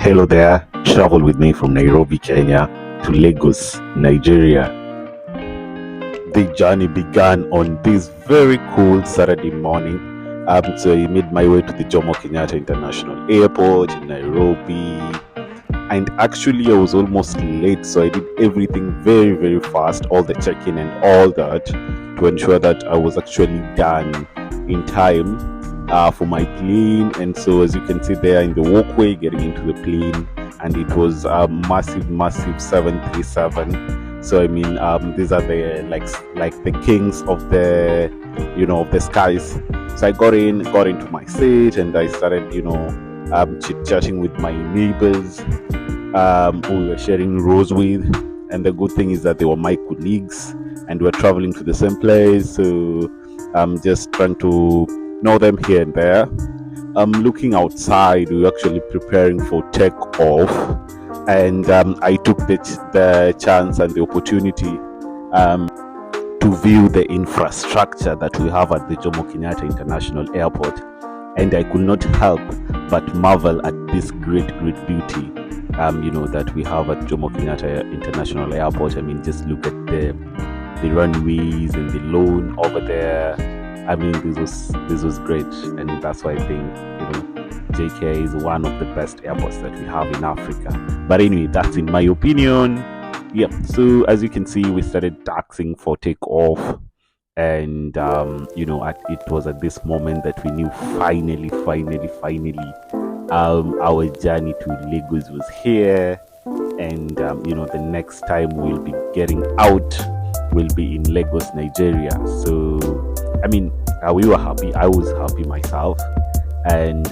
Hello there. Travel with me from Nairobi, Kenya to Lagos, Nigeria. The journey began on this very cool Saturday morning. So I made my way to the Jomo Kenyatta International Airport in Nairobi. And actually, I was almost late, so I did everything very, very fast, all the check-in and all that, to ensure that I was actually done in time for my plane. And so, as you can see there in the walkway, getting into the plane, and it was a massive 737. So I mean, these are the like the kings of the of the skies. So I got into my seat, and I started chit-chatting with my neighbors who we were sharing rows with. And the good thing is that they were my colleagues and we're traveling to the same place, so I'm just trying to know them here and there. Looking outside, we were actually preparing for takeoff, and I took the chance and the opportunity to view the infrastructure that we have at the Jomo Kenyatta International Airport, and I could not help but marvel at this great beauty that we have at Jomo Kenyatta International Airport. I mean, just look at the runways and the lawn over there. I mean, this was great, and that's why I think JK is one of the best airports that we have in Africa. But anyway, that's in my opinion. Yep. So as you can see, we started taxiing for takeoff, and it was at this moment that we knew finally our journey to Lagos was here, and the next time we'll be getting out will be in Lagos, Nigeria. So I mean, we were happy. I was happy myself, and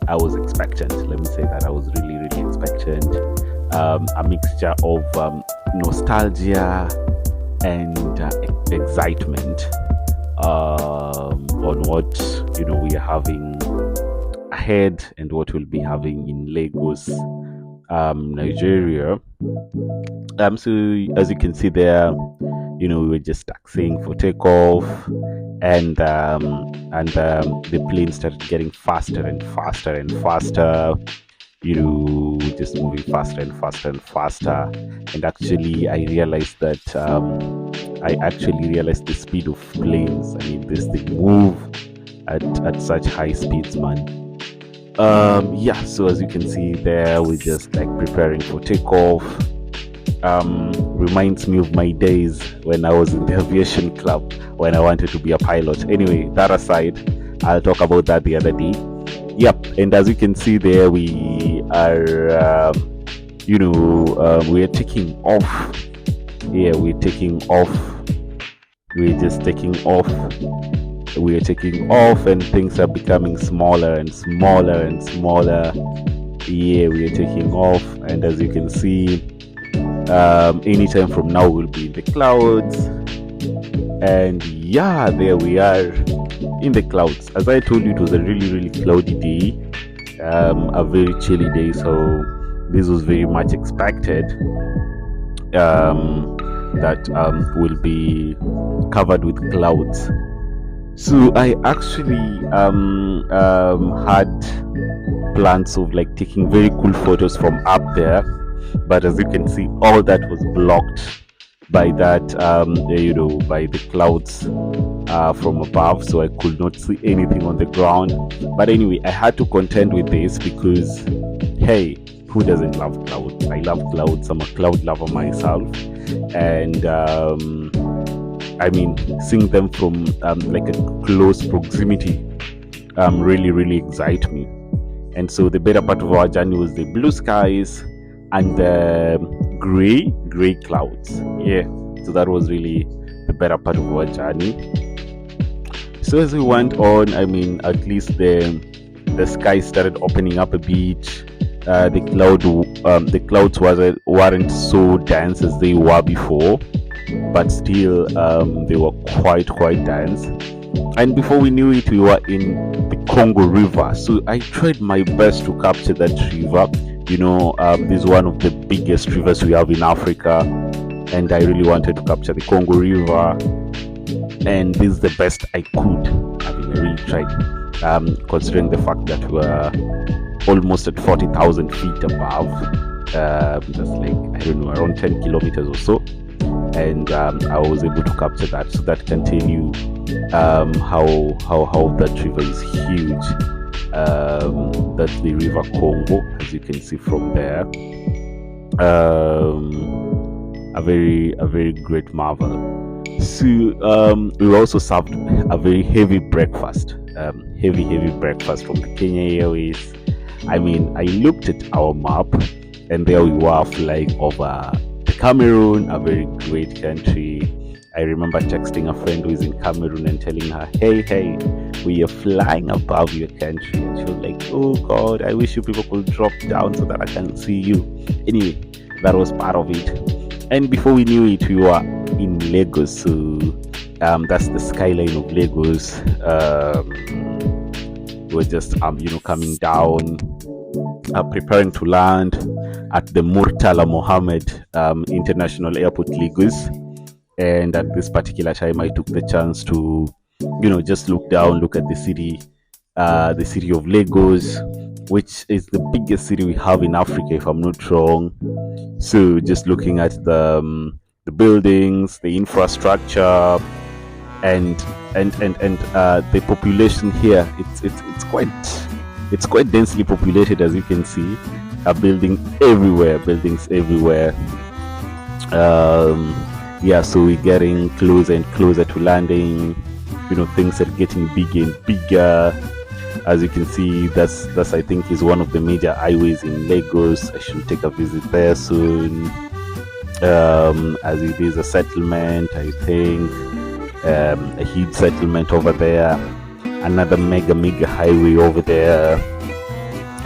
I was expectant. Let me say that I was really expectant. A mixture of nostalgia and excitement on what we are having ahead and what we'll be having in Lagos, Nigeria. So as you can see there, we were just taxiing for takeoff, and the plane started getting faster and faster, just moving faster and faster. And actually, I realized that the speed of planes. I mean, this thing move at such high speeds, man. So as you can see there, we're just like preparing for takeoff. Reminds me of my days when I was in the aviation club, when I wanted to be a pilot. Anyway, that aside, I'll talk about that the other day. Yep. And as you can see there, we are we are taking off. Yeah, we're taking off. We're just taking off. We are taking off, and things are becoming smaller and smaller. Yeah, we are taking off, and as you can see, anytime from now we'll be in the clouds. And yeah, there we are in the clouds. As I told you, it was a really cloudy day, a very chilly day, so this was very much expected that will be covered with clouds. So I actually had plans of like taking very cool photos from up there, but as you can see, all that was blocked by that by the clouds from above, so I could not see anything on the ground. But anyway, I had to contend with this because, hey, who doesn't love clouds? I love clouds. I'm a cloud lover myself, and I mean, seeing them from like a close proximity really excite me. And so the better part of our journey was the blue skies and the gray clouds. Yeah, so that was really the better part of our journey. So as we went on, I mean, at least the sky started opening up a bit. The clouds weren't so dense as they were before, but still they were quite dense. And before we knew it, we were in the Congo River. So I tried my best to capture that river. This is one of the biggest rivers we have in Africa, and I really wanted to capture the Congo River, and this is the best I could. I mean, I really tried, considering the fact that almost at 40,000 feet above. That's like, I don't know, around 10 kilometers or so. And I was able to capture that. So that can tell you how that river is huge. That's the River Congo, as you can see from there. A very great marvel. So we also served a very heavy breakfast, heavy breakfast from the Kenya Airways. I mean, I looked at our map, and there we were flying over Cameroon, a very great country. I remember texting a friend who is in Cameroon and telling her, hey, we are flying above your country. And she was like, oh God, I wish you people could drop down so that I can see you. Anyway, that was part of it. And before we knew it, we were in Lagos. So that's the skyline of Lagos. We were just, coming down, preparing to land at the Murtala Mohammed International Airport, Lagos. And at this particular time, I took the chance to, just look down, look at the city of Lagos, which is the biggest city we have in Africa, if I'm not wrong. So just looking at the buildings, the infrastructure, and the population here, it's quite densely populated, as you can see. Buildings everywhere. So we're getting closer and closer to landing. Things are getting bigger and bigger. As you can see, that's I think is one of the major highways in Lagos. I should take a visit there soon. As it is a settlement, I think, a huge settlement over there. Another mega highway over there,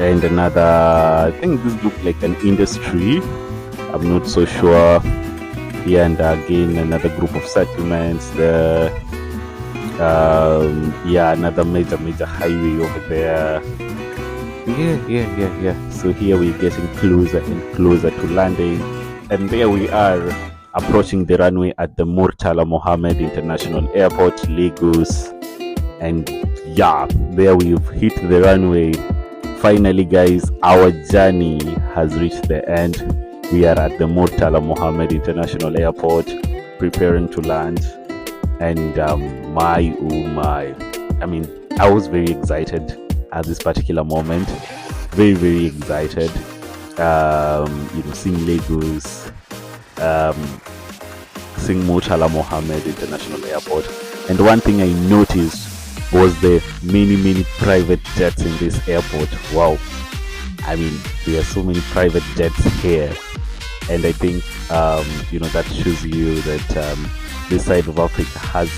and another. I think this looks like an industry. I'm not so sure. Yeah, and again another group of settlements there. Another major highway over there. Yeah. So here we're getting closer and closer to landing, and there we are approaching the runway at the Murtala Mohammed International Airport, Lagos. And yeah, there we've hit the runway. Finally, guys, our journey has reached the end. We are at the Murtala Mohammed International Airport, preparing to land. And my, I mean, I was very excited at this particular moment. Very excited. Seeing Lagos, seeing Murtala Mohammed International Airport. And one thing I noticed was the many private jets in this airport. Wow. I mean, there are so many private jets here. And I think, that shows you that this side of Africa has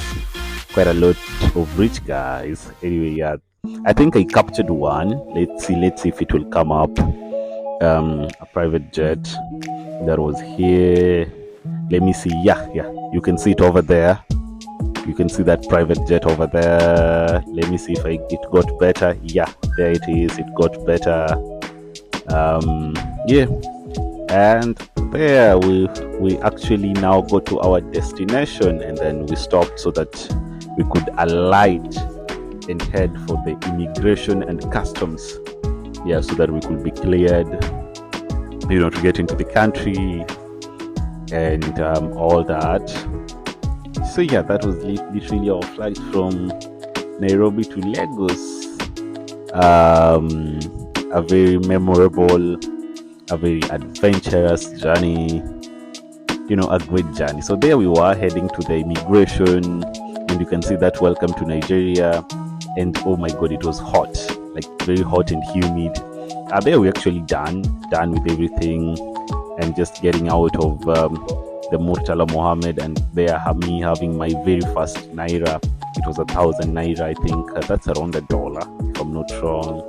quite a lot of rich guys. Anyway, yeah, I think I captured one. Let's see if it will come up. A private jet that was here. Let me see. Yeah, you can see it over there. You can see that private jet over there. Let me see if it got better. Yeah, there it is. It got better. And there we actually now go to our destination, and then we stopped so that we could alight and head for the immigration and customs. Yeah, so that we could be cleared, to get into the country and all that. So yeah, that was literally our flight from Nairobi to Lagos. A very memorable, a very adventurous journey, a great journey. So there we were heading to the immigration, and you can see that welcome to Nigeria. And oh my God, it was hot, like very hot and humid. There we actually done with everything, and just getting out of the Murtala Mohammed, and there me having my very first naira. It was 1,000 naira, I think. That's around $1, if I'm not wrong.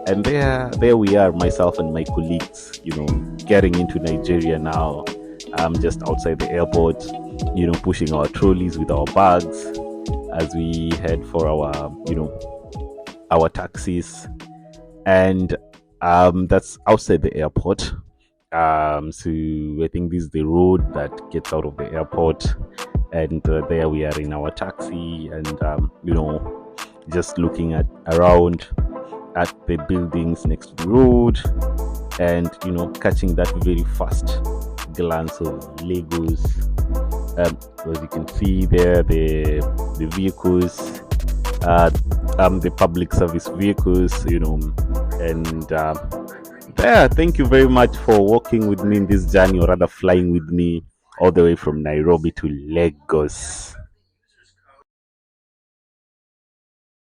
And there we are, myself and my colleagues, getting into Nigeria now. I'm just outside the airport, pushing our trolleys with our bags as we head for our taxis. And that's outside the airport. So I think this is the road that gets out of the airport. And there we are in our taxi, and just looking around. at the buildings next to the road, and catching that very fast glance of Lagos. As you can see there, the vehicles, uh, the public service vehicles, and yeah, thank you very much for walking with me in this journey, or rather flying with me all the way from Nairobi to Lagos.